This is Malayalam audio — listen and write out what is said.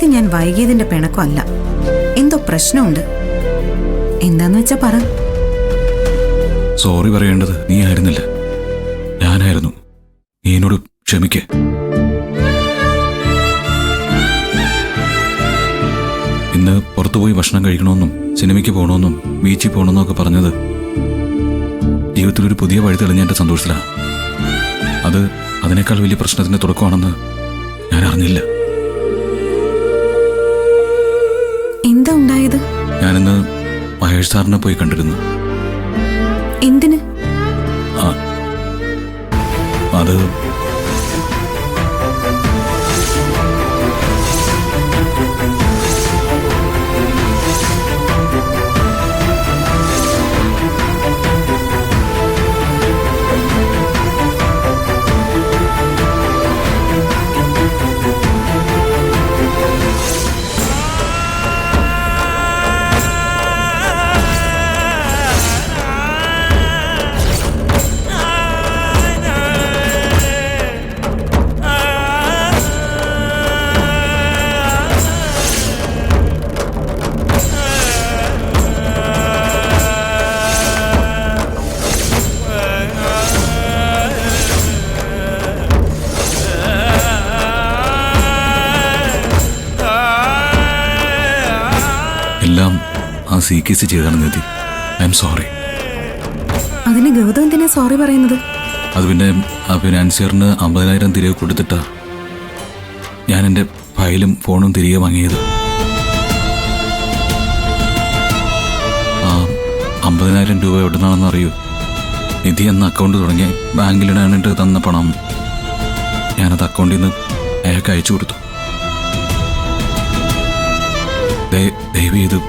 ഇത് ഞാൻ വൈകിയതിന്റെ പിണക്കമല്ല. എന്തോ പ്രശ്നമുണ്ട്. എന്താന്ന് വെച്ചാ പറ. സോറി പറയേണ്ടത് നീ ആയിരുന്നില്ല, ഞാനായിരുന്നു. നീ എന്നോട് ക്ഷമിക്കേ. ഇന്ന് പുറത്തുപോയി ഭക്ഷണം കഴിക്കണമെന്നും സിനിമയ്ക്ക് പോകണമെന്നും ബീച്ചിൽ പോകണമെന്നും ഒക്കെ പറഞ്ഞത് ജീവിതത്തിലൊരു പുതിയ വഴി തെളിഞ്ഞ എൻ്റെ സന്തോഷത്തിലാണ്. അത് അതിനേക്കാൾ വലിയ പ്രശ്നത്തിന്റെ തുടക്കമാണെന്ന് ഞാൻ അറിഞ്ഞില്ല. എന്താ ഉണ്ടായത്? ഞാനിന്ന് മഹേഷ് സാറിനെ പോയി കണ്ടിരുന്നു. എന്തിന്? അത് എല്ലാം ആ CKC ചെയ്താണ് നിധി. I am sorry. അതിന് ഗൗതം എന്തിനാ സോറി പറയുന്നത്? അത് പിന്നെ ആ ഫിനാൻസിയറിന് 50,000 തിരികെ കൊടുത്തിട്ടാ ഞാൻ എൻ്റെ ഫയലും ഫോണും തിരികെ വാങ്ങിയത്. ആ 50,000 രൂപ എവിടെ നിന്നാണെന്ന് അറിയൂ? നിധി എന്ന അക്കൗണ്ട് തുടങ്ങി ബാങ്കിലിടാനിട്ട് തന്ന പണം ഞാനത് അക്കൗണ്ടിൽ നിന്ന് അയാൾക്ക് അയച്ചു കൊടുത്തു. ദയവ് ചെയ്ത്